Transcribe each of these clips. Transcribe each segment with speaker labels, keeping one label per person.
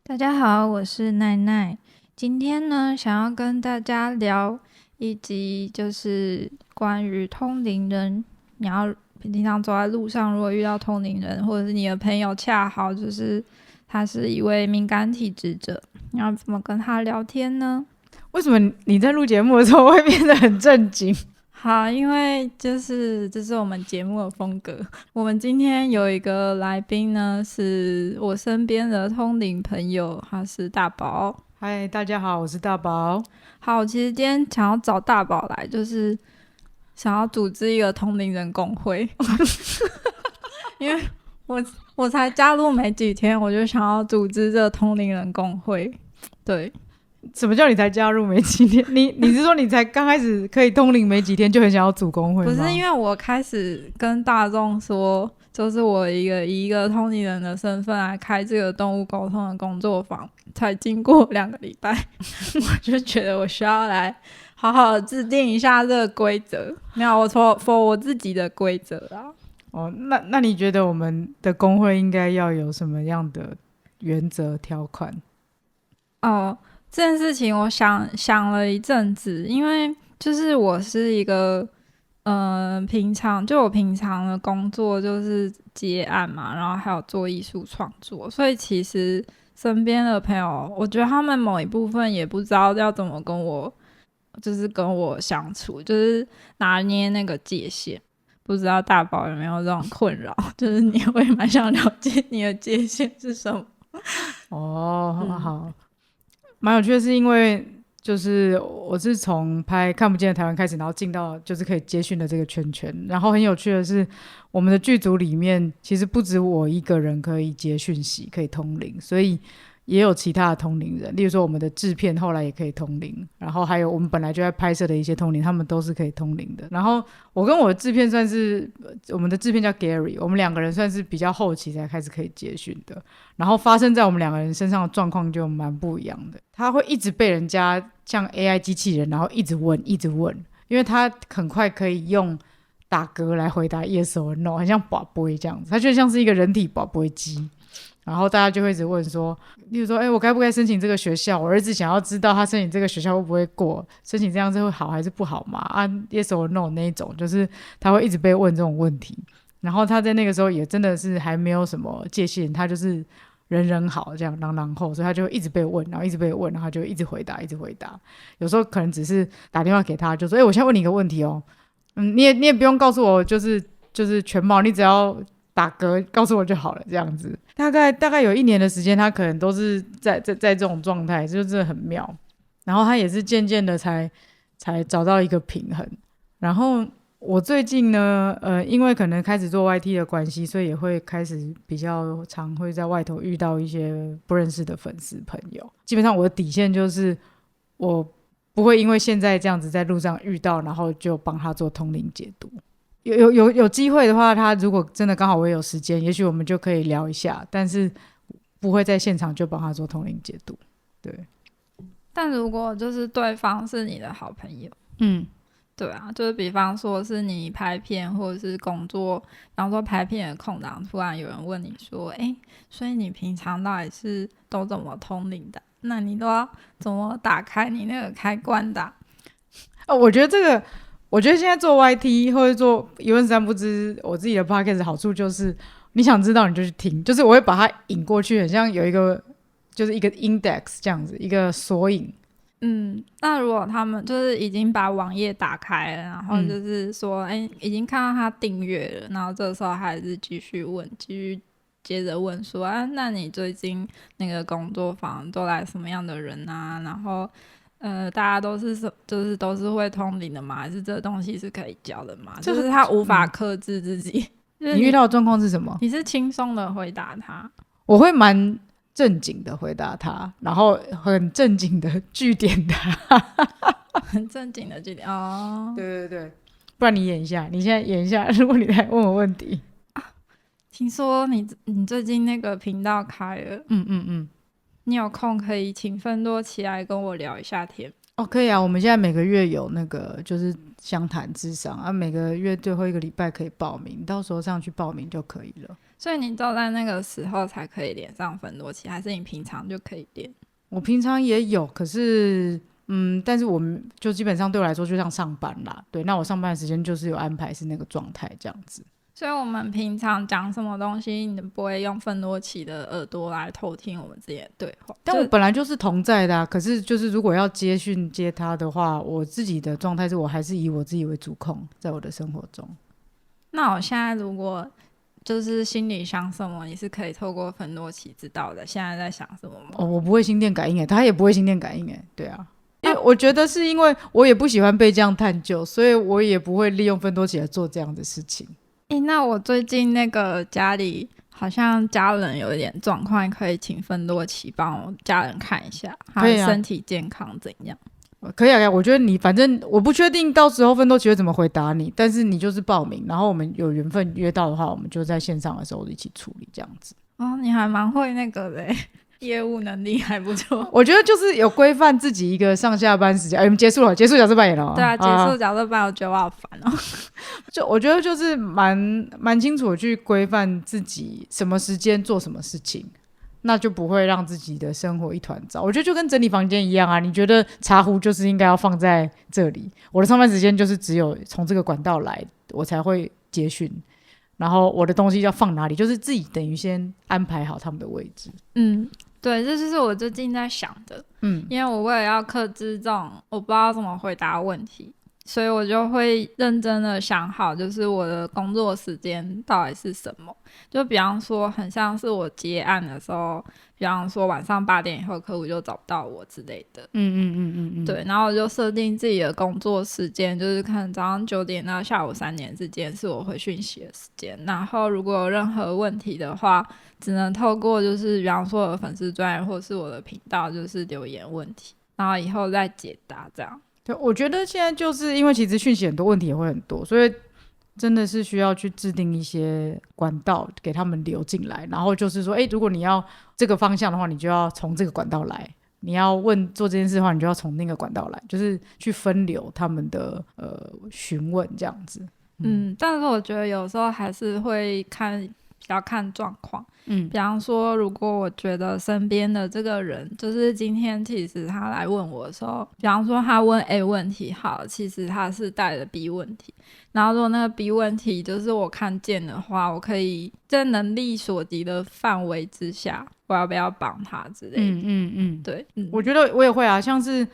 Speaker 1: 大家好，我是奈奈。今天呢，想要跟大家聊一集，就是关于通灵人。你要平常走在路上，如果遇到通灵人，或者是你的朋友恰好就是他是一位敏感体质者，你要怎么跟他聊天呢？
Speaker 2: 为什么你在录节目的时候会变得很正经？
Speaker 1: 好，因为这是我们节目的风格。我们今天有一个来宾呢，是我身边的通灵朋友，他是大宝。
Speaker 2: 嗨，大家好，我是大宝。
Speaker 1: 好，其实今天想要找大宝来，就是想要组织一个通灵人工会，因为我才加入没几天，我就想要组织这个通灵人工会。对，
Speaker 2: 什么叫你才加入没几天？你是说你才刚开始可以通灵没几天就很想要组工会吗？
Speaker 1: 不是因为我开始跟大众说，就是我以一个通灵人的身份来开这个动物沟通的工作坊，才经过2个礼拜，我就觉得我需要来好好的制定一下这个规则。没有，我for我自己的规则啦。
Speaker 2: 哦，那你觉得我们的工会应该要有什么样的原则条款？
Speaker 1: 哦，这件事情我想了一阵子，因为就是我是一个，我平常的工作就是接案嘛，然后还有做艺术创作，所以其实身边的朋友，我觉得他们某一部分也不知道要怎么跟我相处，就是拿捏那个界限。不知道大宝有没有这种困扰？就是你会蛮想了解你的界限是什么？
Speaker 2: 哦，好，蛮有趣的是，因为就是我是从拍看不见的台湾开始，然后进到就是可以接讯的这个圈圈。然后很有趣的是，我们的剧组里面其实不止我一个人可以接讯息，可以通灵，所以也有其他的通灵人，例如说我们的制片后来也可以通灵，然后还有我们本来就在拍摄的一些通灵，他们都是可以通灵的。然后我跟我的制片算是，我们的制片叫 Gary， 我们2个人算是比较后期才开始可以接讯的。然后发生在我们2个人身上的状况就蛮不一样的，他会一直被人家像 AI 机器人，然后一直问，一直问，因为他很快可以用打嗝来回答 yes or no， 很像宝贝这样子，他就像是一个人体宝贝机。然后大家就会一直问说，例如说，我该不该申请这个学校？我儿子想要知道他申请这个学校会不会过，申请这样子会好还是不好嘛？啊 ，yes or no 那一种，就是他会一直被问这种问题。然后他在那个时候也真的是还没有什么界限，他就是人人好这样，然后所以他就一直被问，然后一直被问，然后他就一直回答，一直回答。有时候可能只是打电话给他，就说，我现在问你一个问题哦，你也不用告诉我就是全貌，你只要打嗝告诉我就好了，这样子。大概有1年的时间，他可能都是在这种状态，就真的很妙。然后他也是渐渐的才找到一个平衡。然后我最近呢，因为可能开始做 YT 的关系，所以也会开始比较常会在外头遇到一些不认识的粉丝朋友。基本上我的底线就是，我不会因为现在这样子在路上遇到，然后就帮他做通灵解读。有机会的话，他如果真的刚好我也有时间，也许我们就可以聊一下，但是不会在现场就帮他做通灵解读。对，
Speaker 1: 但如果就是对方是你的好朋友，
Speaker 2: 嗯，
Speaker 1: 对啊，就是比方说是你拍片或者是工作，比方说拍片的空档，突然有人问你说，所以你平常到底是都怎么通灵的？那你都要怎么打开你那个开关的
Speaker 2: 我觉得现在做 YT 或者做一问三不知，我自己的 podcast 的好处就是你想知道你就去听，就是我会把它引过去，很像有一个就是一个 index 这样子，一个索引。
Speaker 1: 那如果他们就是已经把网页打开了，然后就是说，已经看到他订阅了，然后这时候还是继续问，继续接着问说，那你最近那个工作坊都来什么样的人啊？然后大家都是都是会通灵的吗？还是这个东西是可以教的吗？就是他无法克制自己。就是
Speaker 2: 你遇到的状况是什么？
Speaker 1: 你是轻松的回答他，
Speaker 2: 我会蛮正经的回答他，然后很正经的据点他。
Speaker 1: 很正经的句点哦。
Speaker 2: 对对对，不然你演一下，你现在演一下，如果你来问我问题。
Speaker 1: 听说你最近那个频道开了，你有空可以请芬多起来跟我聊一下天。
Speaker 2: 哦，可以啊，我们现在每个月有那个就是相谈智商啊，每个月最后1个礼拜可以报名，到时候上去报名就可以了。
Speaker 1: 所以你都在那个时候才可以连上芬多奇，还是你平常就可以连？
Speaker 2: 我平常也有，可是但是我们就基本上对我来说就像上班啦，对，那我上班的时间就是有安排是那个状态这样子。
Speaker 1: 所以我们平常讲什么东西，你不会用芬多奇的耳朵来偷听我们之间的对话。
Speaker 2: 但我本来就是同在的啊，可是就是如果要接讯接他的话，我自己的状态是我还是以我自己为主控，在我的生活中。
Speaker 1: 那我现在如果就是心里想什么，你是可以透过芬多奇知道的。现在在想什么吗？
Speaker 2: 哦，我不会心电感应他也不会心电感应对啊。因为我觉得是因为我也不喜欢被这样探究，所以我也不会利用芬多奇来做这样的事情。
Speaker 1: 那我最近那个家里好像家人有一点状况，可以请芬多奇帮我家人看一下他的身体健康怎样。
Speaker 2: 可以啊，我觉得你反正我不确定到时候芬多奇会怎么回答你，但是你就是报名，然后我们有缘分约到的话，我们就在线上的时候一起处理这样子。
Speaker 1: 哦，你还蛮会那个的业务能力还不错。
Speaker 2: 我觉得就是有规范自己一个上下班时间。我们结束角色扮演了。
Speaker 1: 对啊，结束角色扮演，我觉得我好烦哦。
Speaker 2: 就我觉得就是蛮清楚的去规范自己什么时间做什么事情，那就不会让自己的生活一团糟。我觉得就跟整理房间一样啊，你觉得茶壶就是应该要放在这里，我的上班时间就是只有从这个管道来，我才会接讯。然后我的东西要放哪里，就是自己等于先安排好他们的位置。
Speaker 1: 对，这就是我最近在想的。因为我为了要克制这种我不知道怎么回答问题，所以我就会认真的想好，就是我的工作时间到底是什么。就比方说，很像是我接案的时候，比方说晚上8点以后客户就找不到我之类的。对，然后我就设定自己的工作时间，就是可能早上9点到下午3点之间是我回讯息的时间。然后如果有任何问题的话，只能透过就是比方说我的粉丝专页或是我的频道，就是留言问题，然后以后再解答这样。
Speaker 2: 对，我觉得现在就是因为其实讯息很多，问题也会很多，所以真的是需要去制定一些管道给他们流进来。然后就是说，如果你要这个方向的话，你就要从这个管道来；你要做这件事的话，你就要从那个管道来，就是去分流他们的询问这样子。
Speaker 1: 但是我觉得有时候还是会比较看状况。比方说如果我觉得身边的这个人就是今天其实他来问我的时候，比方说他问 A 问题好，其实他是带着 B 问题，然后如果那个 B 问题就是我看见的话，我可以在能力所及的范围之下，我要不要帮他之类的。对，
Speaker 2: 我觉得我也会啊，像是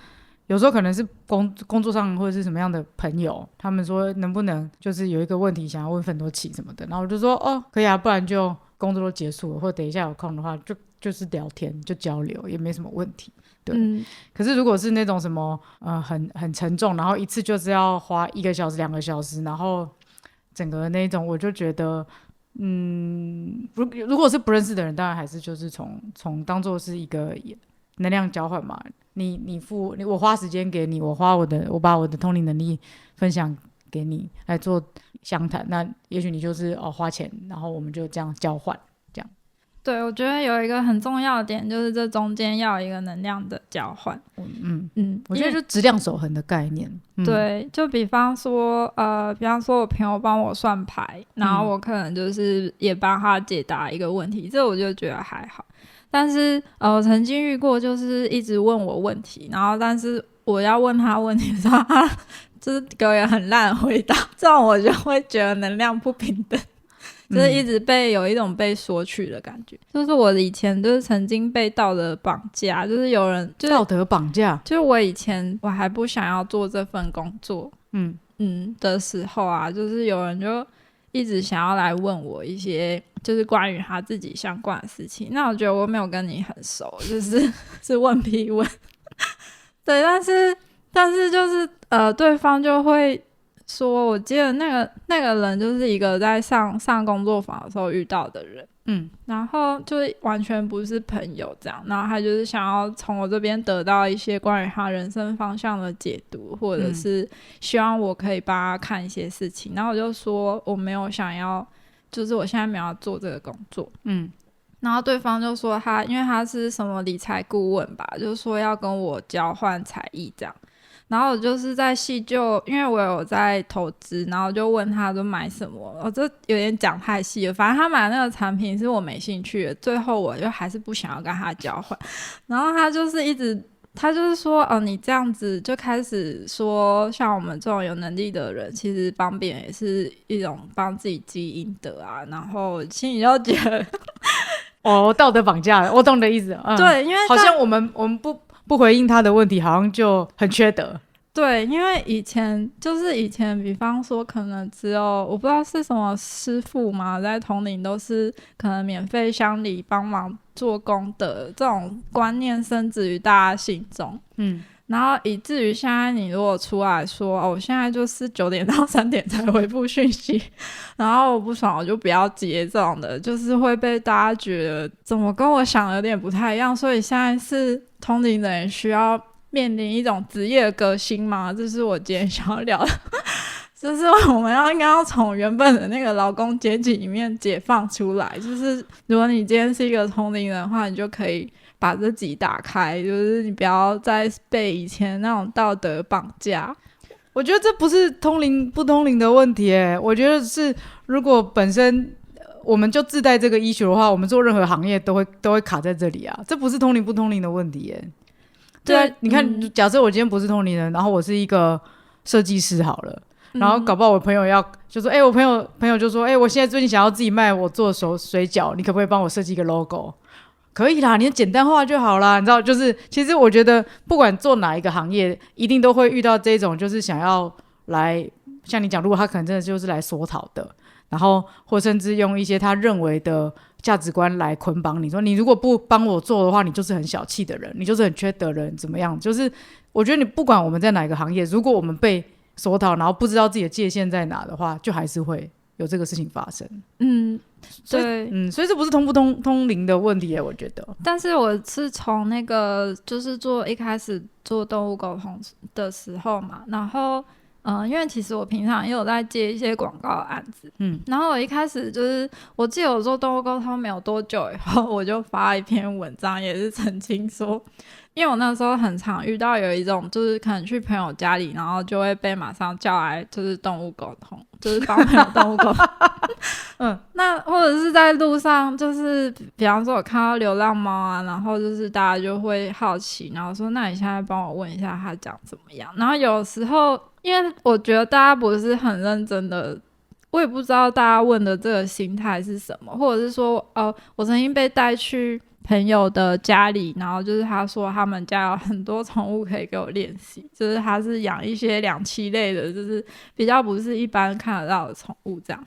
Speaker 2: 有时候可能是工作上或者是什么样的朋友，他们说能不能就是有一个问题想要问芬多奇什么的，然后我就说可以啊，不然就工作都结束了，或者等一下有空的话就是聊天就交流也没什么问题。对，可是如果是那种什么很沉重，然后一次就是要花1个小时2个小时，然后整个那种我就觉得如果是不认识的人，当然还是就是从当做是一个能量交换嘛。我花时间给你，我把我的通灵能力分享给你来做详谈，那也许你就是花钱，然后我们就这样交换这样。
Speaker 1: 对，我觉得有一个很重要的点就是这中间要有一个能量的交换。
Speaker 2: 我觉得就质量守恒的概念。
Speaker 1: 对，就比方说我朋友帮我算牌，然后我可能就是也帮他解答一个问题，这我就觉得还好。但是我曾经遇过就是一直问我问题，然后但是我要问他问题的时候，他就是给我很烂的回答，这种我就会觉得能量不平等，就是一直有一种被索取的感觉。就是我以前就是曾经被道德绑架，就是有人
Speaker 2: 道德绑架，
Speaker 1: 就是我以前我还不想要做这份工作的时候啊，就是有人就一直想要来问我一些就是关于他自己相关的事情。那我觉得我没有跟你很熟，就是是问批问对，但是就是对方就会说，我记得那个人就是一个在上工作坊的时候遇到的人，然后就是完全不是朋友这样，然后他就是想要从我这边得到一些关于他人生方向的解读，或者是希望我可以帮他看一些事情。然后我就说我没有想要，就是我现在没有要做这个工作。然后对方就说因为他是什么理财顾问吧，就是说要跟我交换才艺这样。然后我就是在细究，因为我有在投资，然后就问他都买什么，这有点讲太细了。反正他买的那个产品是我没兴趣的，最后我就还是不想要跟他交换。然后他就是说，你这样子就开始说，像我们这种有能力的人，其实帮别人也是一种帮自己积阴德啊。然后心里就觉得，
Speaker 2: 道德绑架了，我懂你的意思。
Speaker 1: 对，因为
Speaker 2: 好像我们不回应他的问题，好像就很缺德。
Speaker 1: 对，因为以前，比方说，可能只有我不知道是什么师傅嘛，在统领都是可能免费乡里帮忙做功德，这种观念深植于大家心中。然后以至于现在你如果出来说，我现在就是9点到3点才回复讯息，然后我不爽我就不要接，这种的就是会被大家觉得怎么跟我想的有点不太一样。所以现在是通灵人需要面临一种职业的革新嘛，这是我今天想要聊的就是我们应该要从原本的那个劳工阶级里面解放出来，就是如果你今天是一个通灵人的话，你就可以把自己打开，就是你不要再被以前那种道德绑架。
Speaker 2: 我觉得这不是通灵不通灵的问题耶，我觉得是如果本身我们就自带这个issue的话，我们做任何行业都会卡在这里啊，这不是通灵不通灵的问题耶。对啊，你看，假设我今天不是通灵人，然后我是一个设计师好了，然后搞不好我朋友就说，我朋友就说，我现在最近想要自己卖我做的水饺，你可不可以帮我设计一个 logo？ 可以啦，你简单化就好啦，你知道，就是其实我觉得不管做哪一个行业，一定都会遇到这种就是想要来像你讲，如果他可能真的就是来索讨的，然后或甚至用一些他认为的价值观来捆绑你，说你如果不帮我做的话，你就是很小气的人，你就是很缺德人，怎么样？就是我觉得你不管我们在哪个行业，如果我们被索讨，然后不知道自己的界限在哪的话，就还是会有这个事情发生。
Speaker 1: 对，
Speaker 2: 所以这不是通不通灵的问题耶，我觉得。
Speaker 1: 但是我是从那个就是一开始做动物沟通的时候嘛，然后因为其实我平常也有在接一些广告的案子，然后我一开始就是我记得我做动物沟通没有多久以后，我就发了一篇文章，也是澄清说，因为我那时候很常遇到有一种就是可能去朋友家里，然后就会被马上叫来就是动物沟通，就是帮朋友动物沟通那或者是在路上，就是比方说我看到流浪猫啊，然后就是大家就会好奇，然后说那你现在帮我问一下它长怎么样。然后有时候因为我觉得大家不是很认真的，我也不知道大家问的这个心态是什么，或者是说我曾经被带去朋友的家里，然后就是他说他们家有很多宠物可以给我练习，就是他是养一些两栖类的，就是比较不是一般看得到的宠物这样。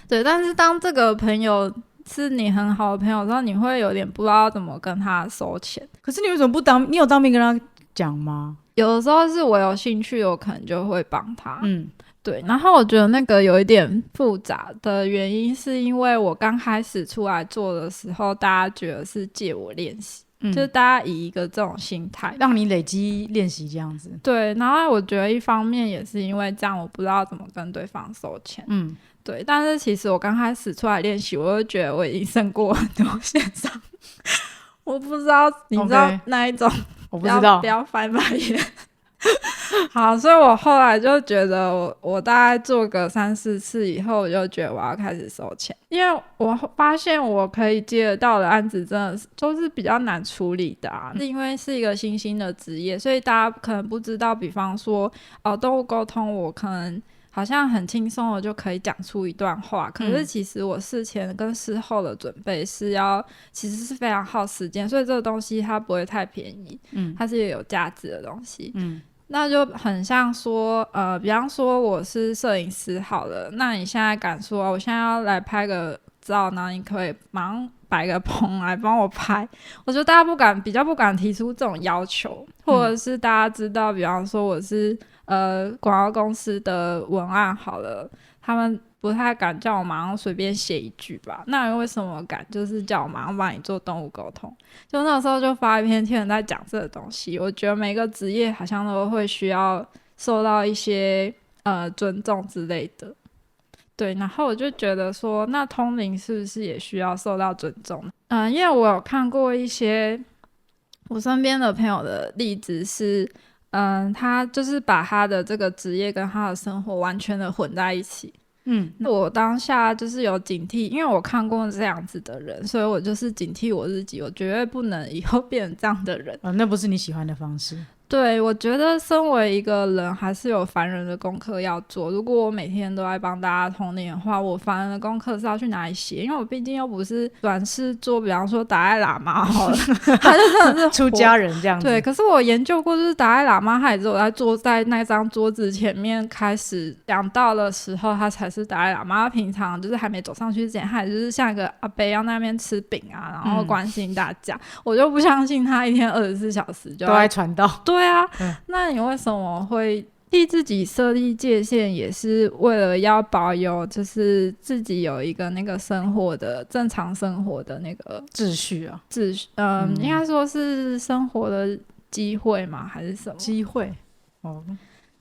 Speaker 1: 对，但是当这个朋友是你很好的朋友的时候，你会有点不知道怎么跟他收钱。
Speaker 2: 可是你为什么你有当面跟他讲吗？
Speaker 1: 有的时候是我有兴趣，我可能就会帮他。对，然后我觉得那个有一点复杂的原因是因为我刚开始出来做的时候，大家觉得是借我练习，就是大家以一个这种心态
Speaker 2: 让你累积练习这样子。
Speaker 1: 对，然后我觉得一方面也是因为这样我不知道怎么跟对方收钱。对，但是其实我刚开始出来练习，我就觉得我已经胜过很多线上我不知道你知道那一种
Speaker 2: 我不知道，
Speaker 1: 不要翻白眼好，所以我后来就觉得我大概做个3-4次以后，我就觉得我要开始收钱，因为我发现我可以接得到的案子真的是都是比较难处理的是因为是一个新兴的职业，所以大家可能不知道，比方说动物沟通我可能好像很轻松的就可以讲出一段话，可是其实我事前跟事后的准备其实是非常耗时间，所以这个东西它不会太便宜，它是有价值的东西。那就很像说比方说我是摄影师好了，那你现在敢说我现在要来拍个照，然后你可以马上摆个棚来帮我拍，我觉得大家比较不敢提出这种要求，或者是大家知道比方说我是广告公司的文案好了，他们不太敢叫我马上随便写一句吧，那为什么敢就是叫我马上帮你做动物沟通？就那时候就发一篇贴文在讲这个东西，我觉得每个职业好像都会需要受到一些尊重之类的。对，然后我就觉得说那通灵是不是也需要受到尊重？因为我有看过一些我身边的朋友的例子是他就是把他的这个职业跟他的生活完全的混在一起。那我当下就是有警惕，因为我看过这样子的人，所以我就是警惕我自己，我绝对不能以后变成这样的人。
Speaker 2: 那不是你喜欢的方式。
Speaker 1: 对，我觉得身为一个人还是有凡人的功课要做。如果我每天都在帮大家通灵的话，我凡人的功课是要去哪里写？因为我毕竟又不是转世做，比方说达赖喇嘛好了，他就真的是
Speaker 2: 出家人这样子。
Speaker 1: 对，可是我研究过，就是达赖喇嘛他也只有在坐在那张桌子前面开始讲道的时候，他才是达赖喇嘛。他平常就是还没走上去之前，他也就是像一个阿伯一样在那边吃饼啊，然后关心大家。我就不相信他一天24小时就
Speaker 2: 都在传道。
Speaker 1: 对啊，那你为什么会替自己设立界限，也是为了要保有就是自己有一个那个生活的正常生活的那个
Speaker 2: 秩序啊，
Speaker 1: 应该说是生活的机会吗？还是什么
Speaker 2: 机会？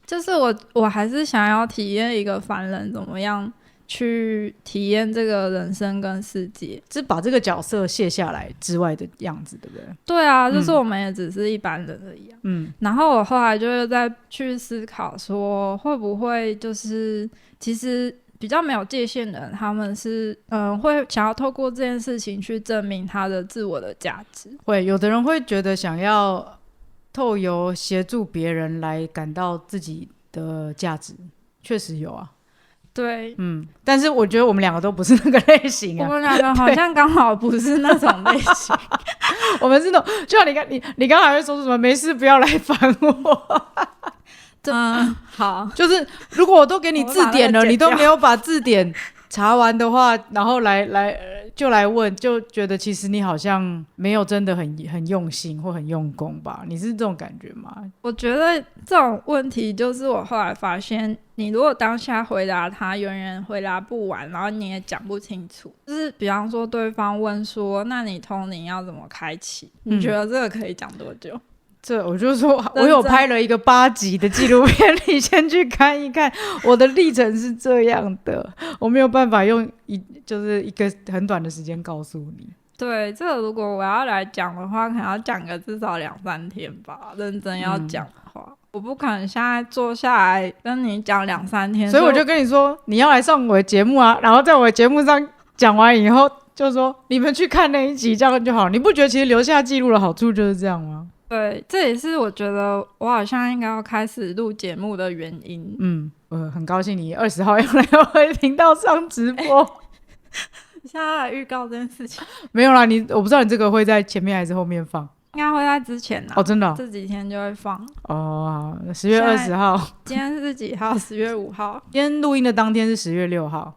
Speaker 1: 就是我还是想要体验一个凡人怎么样去体验这个人生跟世界，
Speaker 2: 是把这个角色卸下来之外的样子，对不对？
Speaker 1: 对啊，就是我们也只是一般人而已啊。然后我后来就是在去思考说，会不会就是其实比较没有界限的人，他们是会想要透过这件事情去证明他的自我的价值。
Speaker 2: 会有的人会觉得想要透由协助别人来感到自己的价值，确实有啊。
Speaker 1: 对，
Speaker 2: 但是我觉得我们两个都不是那个类型啊。
Speaker 1: 我们两个好像刚好不是那种类型。
Speaker 2: 我们是那种，就像你刚才会说什么，没事不要来烦我。
Speaker 1: 好，
Speaker 2: 就是如果我都给你字典了，你都没有把字典查完的话，然后来问，就觉得其实你好像没有真的很用心或很用功吧？你是这种感觉吗？
Speaker 1: 我觉得这种问题就是我后来发现，你如果当下回答他，永远回答不完，然后你也讲不清楚。就是比方说对方问说，那你通灵要怎么开启？你觉得这个可以讲多久？
Speaker 2: 我就说我有拍了一个8集的纪录片，你先去看一看，我的历程是这样的，我没有办法用就是一个很短的时间告诉你。
Speaker 1: 对，这个如果我要来讲的话，可能要讲个至少2-3天吧，认真要讲的话，我不可能现在坐下来跟你讲2-3天。
Speaker 2: 所以我就跟你说，你要来上我的节目啊，然后在我的节目上讲完以后，就说你们去看那一集，这样就好。你不觉得其实留下记录的好处就是这样吗？
Speaker 1: 对，这也是我觉得我好像应该要开始录节目的原因。
Speaker 2: 很高兴你20号要来我的频道上直播。
Speaker 1: 你现在来预告这件事情？
Speaker 2: 没有啦，我不知道你这个会在前面还是后面放。
Speaker 1: 应该会在之前啦。
Speaker 2: 真的
Speaker 1: 这几天就会放。
Speaker 2: 好，10月20号。
Speaker 1: 今天是几号？10月5号。
Speaker 2: 今天录音的当天是10月6号。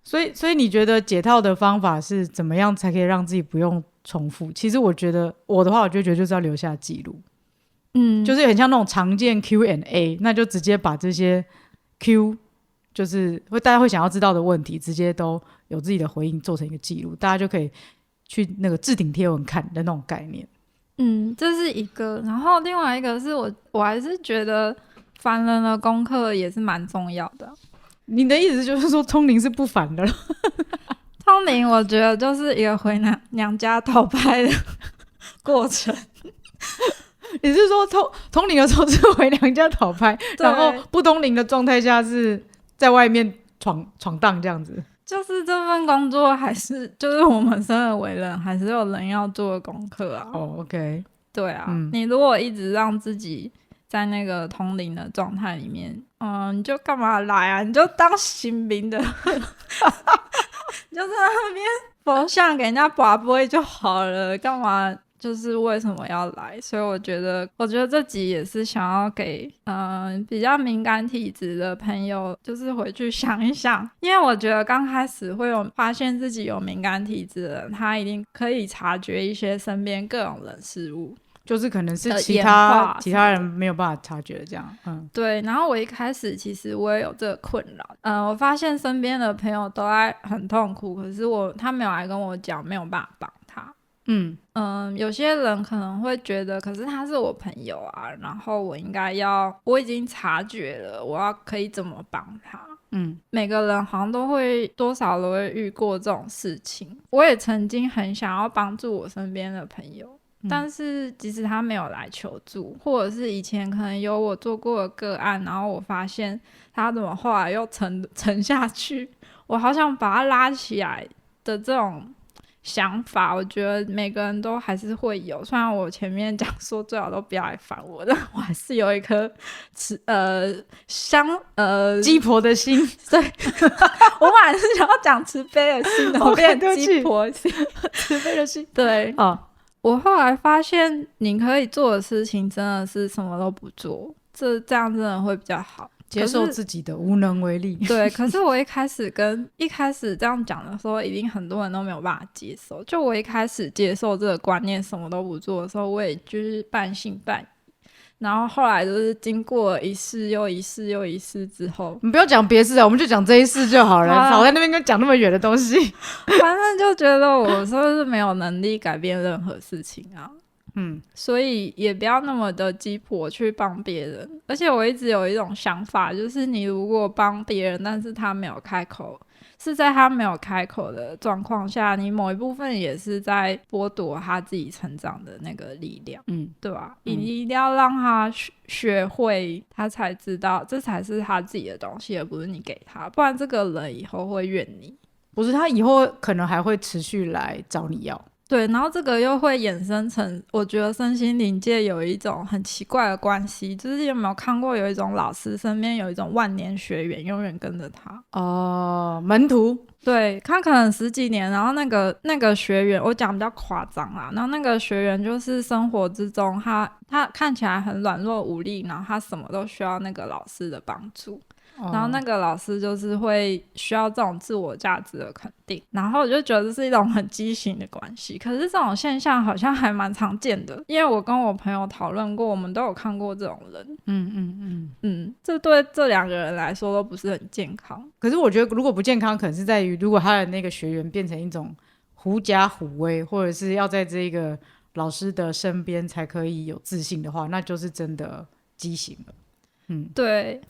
Speaker 2: 所以你觉得解套的方法是怎么样才可以让自己不用重复？其实我觉得我的话，我就觉得就是要留下记录。就是很像那种常见 Q&A， 那就直接把这些 Q， 就是大家会想要知道的问题，直接都有自己的回应做成一个记录，大家就可以去那个置顶贴文看的那种概念。
Speaker 1: 这是一个。然后另外一个是我还是觉得凡人的功课也是蛮重要的。
Speaker 2: 你的意思就是说通灵是不凡的了？
Speaker 1: 通灵我觉得就是一个回娘家讨拍的过程。
Speaker 2: 你是说通灵的时候是回娘家讨拍，然后不通灵的状态下是在外面闯荡这样子？
Speaker 1: 就是这份工作还是就是我们生而为人还是有人要做的功课啊。
Speaker 2: OK。
Speaker 1: 对啊，你如果一直让自己在那个通灵的状态里面，你就干嘛来啊？你就当新兵的。你就在那边佛像给人家拔杯就好了，干嘛就是为什么要来？所以我觉得这集也是想要给比较敏感体质的朋友，就是回去想一想，因为我觉得刚开始会有发现自己有敏感体质的人，他一定可以察觉一些身边各种人事物。
Speaker 2: 就是可能是其他人没有办法察觉这样。
Speaker 1: 对。然后我一开始其实我也有这个困扰。我发现身边的朋友都在很痛苦，可是他没有来跟我讲，没有办法帮他。有些人可能会觉得，可是他是我朋友啊，然后我已经察觉了，我可以怎么帮他？每个人好像多少都会遇过这种事情。我也曾经很想要帮助我身边的朋友，但是即使他没有来求助，或者是以前可能有我做过的个案，然后我发现他怎么后来又沉下去，我好想把他拉起来的这种想法，我觉得每个人都还是会有。虽然我前面讲说最好都不要来烦我，但我还是有一颗
Speaker 2: 鸡婆的心。
Speaker 1: 对，我本来是想要讲慈悲的心的，我变成鸡婆的心，
Speaker 2: 慈悲的心。
Speaker 1: 对，
Speaker 2: 哦，
Speaker 1: 我后来发现你可以做的事情真的是什么都不做，这样真的会比较好。
Speaker 2: 接受自己的无能为力。
Speaker 1: 对，可是我一开始这样讲的时候，一定很多人都没有办法接受。就我一开始接受这个观念，什么都不做的时候，我也就是半信半疑。然后后来就是经过一世又一世又一世之后，
Speaker 2: 你不要讲别事啊，我们就讲这一世就好了，少在那边跟讲那么远的东西。
Speaker 1: 反正就觉得我是不是没有能力改变任何事情啊？所以也不要那么的鸡婆去帮别人。而且我一直有一种想法，就是你如果帮别人，但是他没有开口，是在他没有开口的状况下，你某一部分也是在剥夺他自己成长的那个力量，对吧？你一定要让他学会，他才知道这才是他自己的东西，而不是你给他，不然这个人以后会怨你。
Speaker 2: 不是，他以后可能还会持续来找你要。
Speaker 1: 对，然后这个又会衍生成，我觉得身心灵界有一种很奇怪的关系，就是有没有看过有一种老师身边有一种万年学员永远跟着他？
Speaker 2: 哦，门徒。
Speaker 1: 对，他可能10几年，然后那个学员，我讲比较夸张啦，然后那个学员就是生活之中他看起来很软弱无力，然后他什么都需要那个老师的帮助。然后那个老师就是会需要这种自我价值的肯定，然后我就觉得这是一种很畸形的关系。可是这种现象好像还蛮常见的，因为我跟我朋友讨论过，我们都有看过这种人。这对这2个人来说都不是很健康。
Speaker 2: 可是我觉得如果不健康，可能是在于如果他的那个学员变成一种狐假虎威，或者是要在这个老师的身边才可以有自信的话，那就是真的畸形了。
Speaker 1: 对。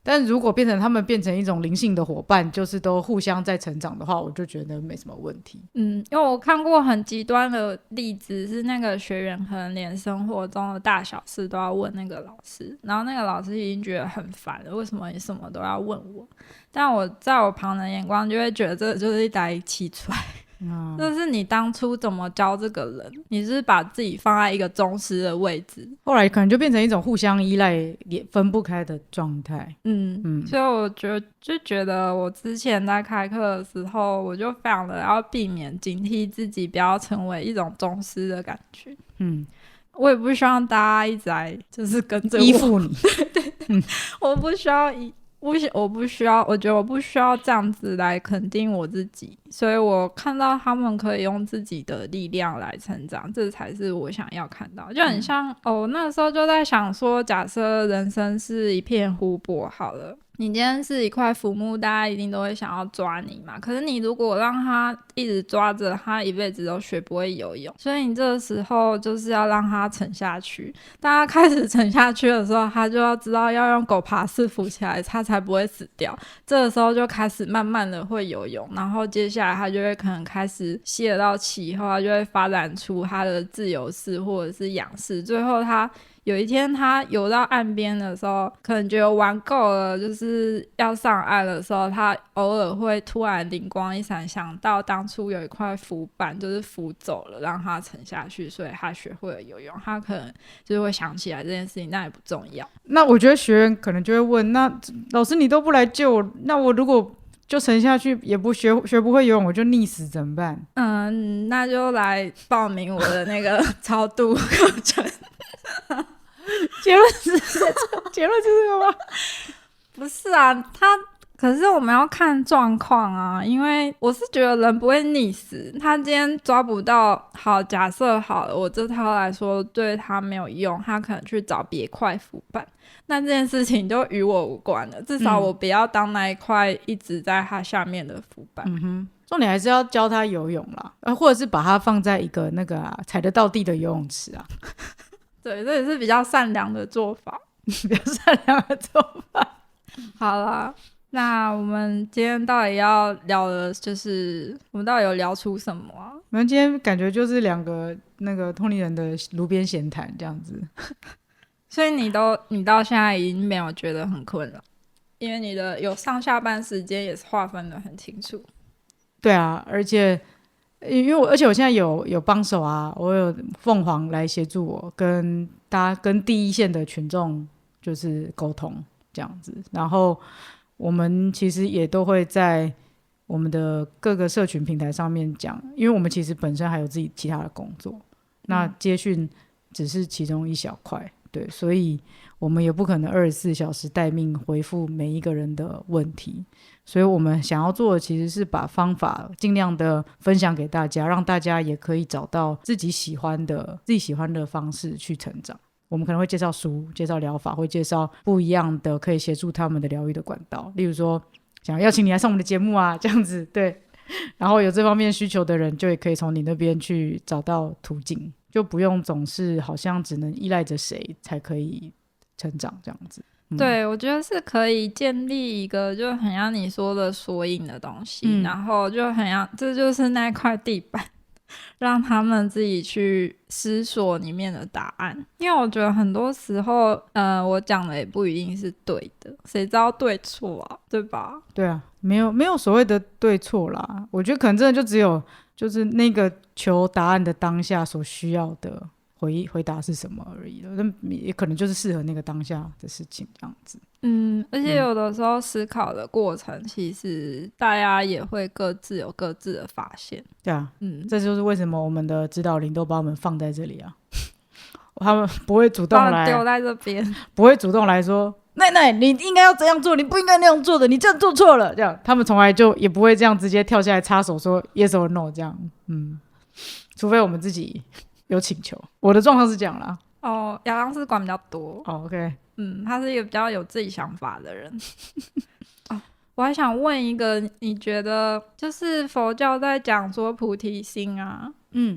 Speaker 2: 但如果他们变成一种灵性的伙伴，就是都互相在成长的话，我就觉得没什么问题。
Speaker 1: 因为我看过很极端的例子，是那个学员可能连生活中的大小事都要问那个老师，然后那个老师已经觉得很烦了，为什么你什么都要问我？但我在我旁人眼光就会觉得这就是一台气出来。就是你当初怎么教这个人，你是把自己放在一个宗师的位置，
Speaker 2: 后来可能就变成一种互相依赖也分不开的状态。
Speaker 1: 所以我觉得我之前在开课的时候，我就非常的要避免警惕自己不要成为一种宗师的感觉。我也不希望大家一直来就是跟着我
Speaker 2: 依附你。
Speaker 1: 对，我不需要我觉得我不需要这样子来肯定我自己，所以我看到他们可以用自己的力量来成长，这才是我想要看到。就很像那时候就在想说，假设人生是一片湖泊好了，你今天是一块浮木，大家一定都会想要抓你嘛。可是你如果让他一直抓着，他一辈子都学不会游泳。所以你这个时候就是要让他沉下去。当他开始沉下去的时候，他就要知道要用狗爬式浮起来，他才不会死掉。这个时候就开始慢慢的会游泳，然后接下来他就会可能开始吸得到气，以后他就会发展出他的自由式或者是仰式，最后他有一天他游到岸边的时候，可能觉得玩够了，就是要上岸的时候，他偶尔会突然灵光一闪，想到当初有一块浮板就是浮走了，让他沉下去，所以他学会了游泳。他可能就是会想起来这件事情，那也不重要。
Speaker 2: 那我觉得学员可能就会问，那老师你都不来救我，那我如果就沉下去也不学不会游泳，我就溺死怎么办？
Speaker 1: 那就来报名我的那个超度课程。
Speaker 2: 结论是这个吗？
Speaker 1: 不是啊，可是我们要看状况啊，因为我是觉得人不会溺死。他今天抓不到，好，假设好了，我这套来说对他没有用，他可能去找别块浮板，那这件事情就与我无关了。至少我不要当那一块一直在他下面的浮板。
Speaker 2: 重点还是要教他游泳啦，或者是把他放在一个那个踩得到地的游泳池啊。
Speaker 1: 对，这也是比较善良的做法。
Speaker 2: 比较善良的做法。
Speaker 1: 好啦，那我们今天到底要聊的就是我们到底有聊出什么啊？
Speaker 2: 我们今天感觉就是两个那个同龄人的路边闲谈这样子。
Speaker 1: 所以你到现在已经没有觉得很困了，因为你的有上下班时间也是划分的很清楚。
Speaker 2: 对啊，而且我现在有帮手啊，我有凤凰来协助我跟第一线的群众就是沟通这样子，然后我们其实也都会在我们的各个社群平台上面讲，因为我们其实本身还有自己其他的工作，那接讯只是其中一小块，对，所以我们也不可能24小时待命回复每一个人的问题，所以我们想要做的其实是把方法尽量的分享给大家，让大家也可以找到自己喜欢的方式去成长。我们可能会介绍书，介绍疗法，会介绍不一样的可以协助他们的疗愈的管道，例如说想邀请你来上我们的节目啊，这样子，对，然后有这方面需求的人就也可以从你那边去找到途径，就不用总是好像只能依赖着谁才可以成长这样子。
Speaker 1: 对，我觉得是可以建立一个就很像你说的索引的东西，然后就很像这就是那块地板，让他们自己去思索里面的答案。因为我觉得很多时候我讲的也不一定是对的，谁知道对错啊，对吧？
Speaker 2: 对啊，没有所谓的对错啦，我觉得可能真的就只有就是那个求答案的当下所需要的回答是什么而已了，那也可能就是适合那个当下的事情这样子。
Speaker 1: 而且有的时候思考的过程，其实大家也会各自有各自的发现。
Speaker 2: 对啊，这就是为什么我们的指导灵都把我们放在这里啊，他们不会主动来
Speaker 1: 丢在这边，
Speaker 2: 不会主动来说奶奶你应该要怎样做，你不应该那样做的，你这样做错了，这样他们从来就也不会这样直接跳下来插手说 yes or no 这样，除非我们自己有请求。我的状况是这样啦。
Speaker 1: 亚当是管比较多。
Speaker 2: OK，
Speaker 1: 他是一个比较有自己想法的人。我还想问一个，你觉得就是佛教在讲说菩提心啊，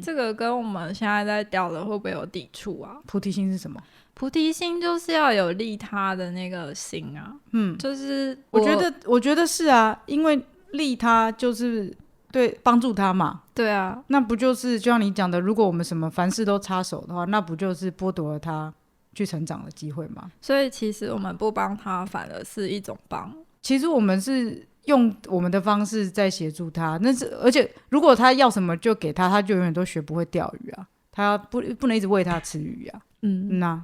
Speaker 1: 这个跟我们现在在聊的会不会有抵触啊？
Speaker 2: 菩提心是什么？
Speaker 1: 菩提心就是要有利他的那个心啊。就是
Speaker 2: 我觉得是啊，因为利他就是对帮助他嘛。
Speaker 1: 对啊，
Speaker 2: 那不就是就像你讲的，如果我们什么凡事都插手的话，那不就是剥夺了他去成长的机会吗？
Speaker 1: 所以其实我们不帮他反而是一种帮。
Speaker 2: 其实我们是用我们的方式在协助他，而且如果他要什么就给他，他就永远都学不会钓鱼啊，他不能一直喂他吃鱼啊。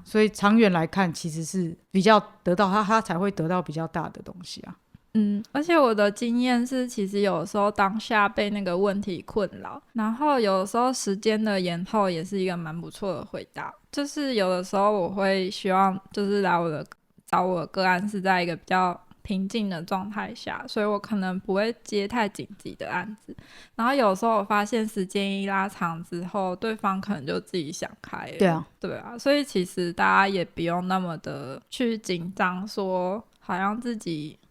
Speaker 2: 所以长远来看其实是比较得到他才会得到比较大的东西啊。
Speaker 1: 而且我的经验是，其实有时候当下被那个问题困扰，然后有时候时间的延后也是一个蛮不错的回答。就是有的时候我会希望就是找我的个案是在一个比较平静的状态下，所以我可能不会接太紧急的案子，然后有时候我发现时间一拉长之后，对方可能就自己想开了。对啊，所以其实大家也不用那么的去紧张，说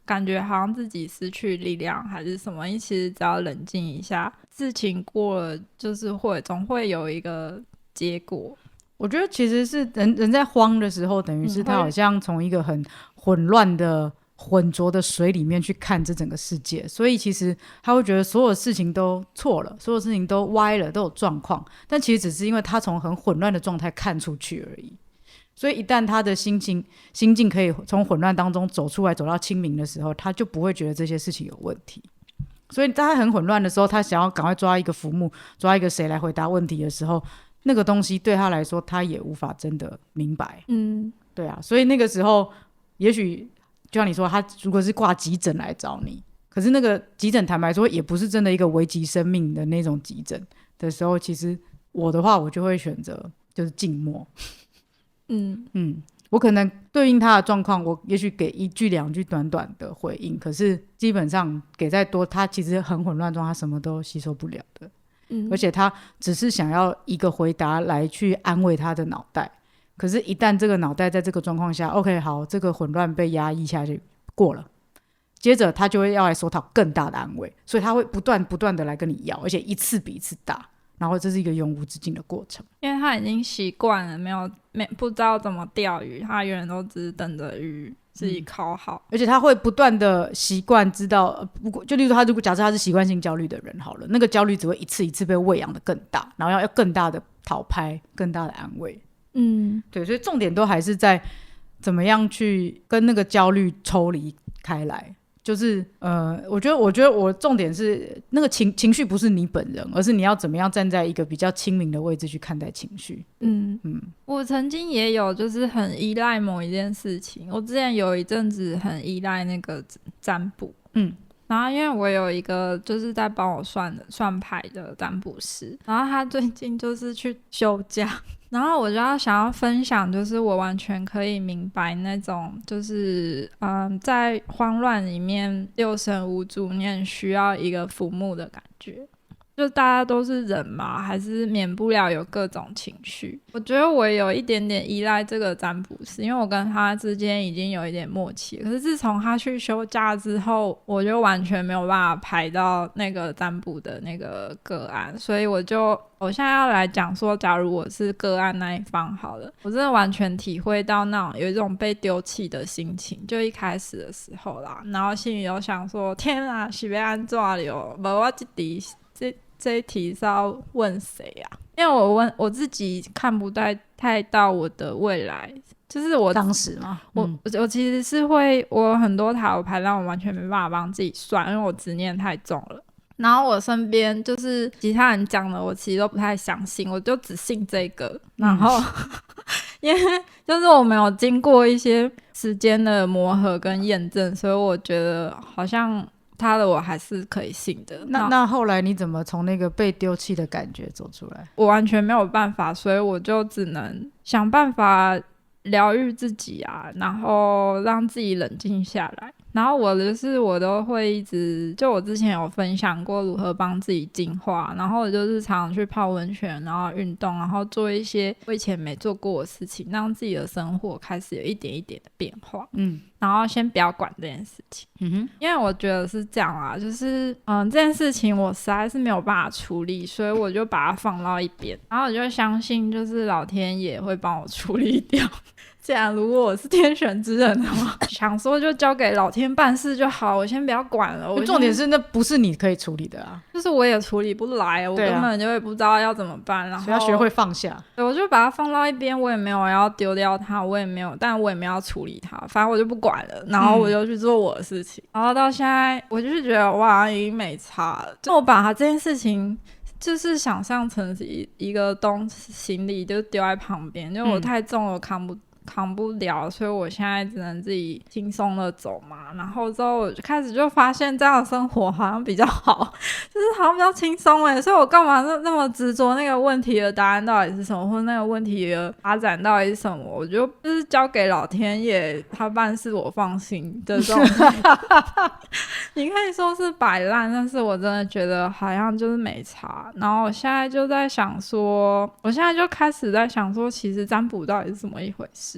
Speaker 1: 感觉好像自己失去力量还是什么，其实只要冷静一下，事情过了就是总会有一个结果。
Speaker 2: 我觉得其实是人在慌的时候，等于是他好像从一个很混乱的浑浊的水里面去看这整个世界，所以其实他会觉得所有事情都错了，所有事情都歪了，都有状况，但其实只是因为他从很混乱的状态看出去而已。所以一旦他的心境可以从混乱当中走出来，走到清明的时候，他就不会觉得这些事情有问题。所以在他很混乱的时候，他想要赶快抓一个浮木，抓一个谁来回答问题的时候，那个东西对他来说他也无法真的明白。对啊，所以那个时候也许就像你说，他如果是挂急诊来找你，可是那个急诊坦白说也不是真的一个危及生命的那种急诊的时候，其实我的话我就会选择就是静默。我可能对应他的状况，我也许给一句两句短短的回应，可是基本上给再多，他其实很混乱中他什么都吸收不了的。而且他只是想要一个回答来去安慰他的脑袋，可是一旦这个脑袋在这个状况下 OK 好，这个混乱被压抑下去过了，接着他就会要来索讨更大的安慰，所以他会不断的来跟你要，而且一次比一次大，然后这是一个永无止境的过程。
Speaker 1: 因为他已经习惯了不知道怎么钓鱼，他永远都只是等着鱼自己考好，
Speaker 2: 而且他会不断的习惯知道，就例如他如果假设他是习惯性焦虑的人好了，那个焦虑只会一次一次被喂养的更大，然后要更大的讨拍，更大的安慰。对，所以重点都还是在怎么样去跟那个焦虑抽离开来。就是我觉得我重点是那个情绪不是你本人，而是你要怎么样站在一个比较亲民的位置去看待情绪。
Speaker 1: 我曾经也有就是很依赖某一件事情，我之前有一阵子很依赖那个占卜，然后因为我有一个就是在帮我算牌的占卜师，然后他最近就是去休假，然后我就想要分享，就是我完全可以明白那种就是在慌乱里面六神无主念需要一个浮木的感觉。就大家都是人嘛，还是免不了有各种情绪。我觉得我有一点点依赖这个占卜师，因为我跟他之间已经有一点默契。可是自从他去休假之后，我就完全没有办法排到那个占卜的那个个案，所以我现在要来讲说，假如我是个案那一方好了，我真的完全体会到那种有一种被丢弃的心情，就一开始的时候啦，然后心里有想说，天啊，是要安怎了？没我这一题是要问谁啊？因为我自己看不太到我的未来，就是我
Speaker 2: 当时嘛，
Speaker 1: 我其实是会，我有很多塔罗牌让我完全没办法帮自己算，因为我执念太重了。然后我身边就是其他人讲的，我其实都不太相信，我就只信这个。然后因为就是我没有经过一些时间的磨合跟验证，所以我觉得好像他的我还是可以信的。
Speaker 2: 那后来你怎么从那个被丢弃的感觉走出来？
Speaker 1: 我完全没有办法，所以我就只能想办法疗愈自己啊，然后让自己冷静下来。然后我都会一直，就我之前有分享过如何帮自己净化，然后我就是常常去泡温泉，然后运动，然后做一些我以前没做过的事情，让自己的生活开始有一点一点的变化。然后先不要管这件事情，因为我觉得是这样啊，就是这件事情我实在是没有办法处理，所以我就把它放到一边，然后我就相信就是老天爷会帮我处理掉。既然如果我是天选之人的话，想说就交给老天办事就好，我先不要管了。
Speaker 2: 重点是那不是你可以处理的啊，
Speaker 1: 就是我也处理不来，我根本就会不知道要怎么办，然后
Speaker 2: 所以要学会放下。
Speaker 1: 对，我就把它放到一边，我也没有要丢掉它，但我也没有要处理它，反正我就不管了，然后我就去做我的事情。然后到现在，我就是觉得哇，已经没差了。就我把它这件事情就是想象成是一个行李，就丢在旁边，就我太重了，扛不了，所以我现在只能自己轻松的走嘛。然后之后我就开始就发现这样的生活好像比较好，就是好像比较轻松所以我干嘛那么执着那个问题的答案到底是什么，或者那个问题的发展到底是什么，我就是交给老天爷他办事我放心的这种你可以说是摆烂，但是我真的觉得好像就是没差。然后我现在就在想说，我现在就开始在想说，其实占卜到底是怎么一回事。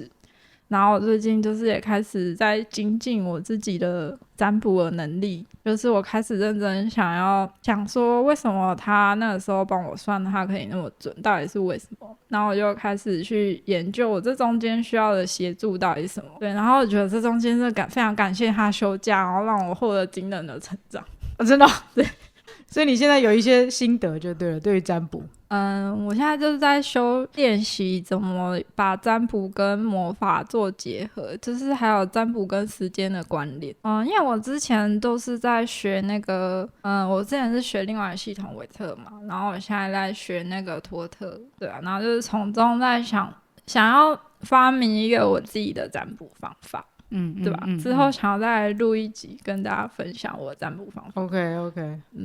Speaker 1: 然后我最近就是也开始在精进我自己的占卜的能力，就是我开始认真想说为什么他那个时候帮我算他可以那么准，到底是为什么。然后我就开始去研究我这中间需要的协助到底是什么。对，然后我觉得这中间是非常感谢他休假，然后让我获得惊人的成长。
Speaker 2: 真的对，所以你现在有一些心得就对了，对于占卜。
Speaker 1: 我现在就是在练习怎么把占卜跟魔法做结合，就是还有占卜跟时间的关联。因为我之前都是在学那个，我之前是学另外的系统韦特嘛，然后我现在在学那个托特，对啊，然后就是从中在想要发明一个我自己的占卜方法。对吧？之后想要再来录一集跟大家分享我的占卜方法。
Speaker 2: OK，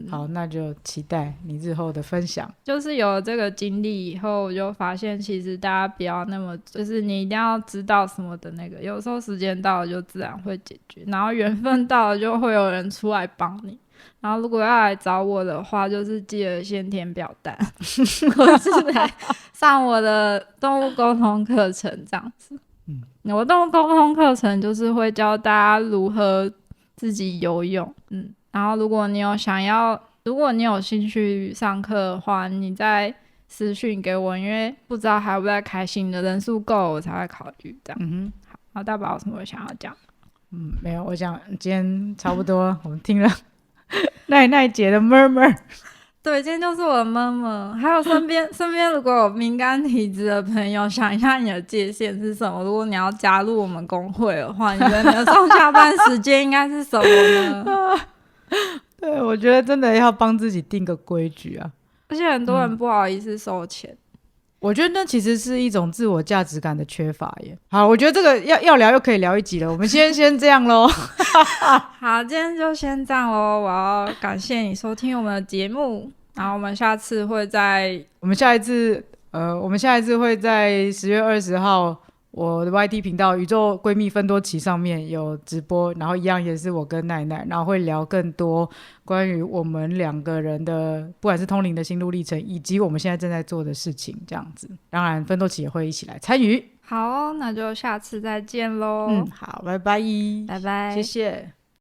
Speaker 2: 好，那就期待你日后的分享。
Speaker 1: 就是有了这个经历以后，我就发现其实大家不要那么，就是你一定要知道什么的那个，有时候时间到了就自然会解决，然后缘分到了就会有人出来帮你。然后如果要来找我的话，就是记得先填表单或是来上我的动物沟通课程这样子。我动物沟通课程就是会教大家如何自己游泳。然后如果你有兴趣上课的话，你再私讯给我，因为不知道还会不会开新的人数够了我才会考虑这样。好，那大宝有什么想要讲？
Speaker 2: 没有，我想今天差不多，我们听了奈姐的 murmur。
Speaker 1: 对，今天就是我的闷闷。还有身边如果有敏感体质的朋友，想一下你的界限是什么？如果你要加入我们工会的话，你觉得你的上下班时间应该是什么呢？
Speaker 2: 对，我觉得真的要帮自己定个规矩啊。
Speaker 1: 而且很多人不好意思收钱。
Speaker 2: 我觉得那其实是一种自我价值感的缺乏耶。好，我觉得这个要聊又可以聊一集了，我们先这样咯。
Speaker 1: 好，今天就先这样咯。我要感谢你收听我们的节目，然后我们下一次会在
Speaker 2: 10月20号我的 YT 频道宇宙闺蜜分多期上面有直播，然后一样也是我跟奈奈，然后会聊更多关于我们两个人的不管是通灵的心路历程，以及我们现在正在做的事情这样子。当然分多期也会一起来参与。
Speaker 1: 好，那就下次再见咯。
Speaker 2: 好，拜拜。
Speaker 1: 拜拜，
Speaker 2: 谢谢。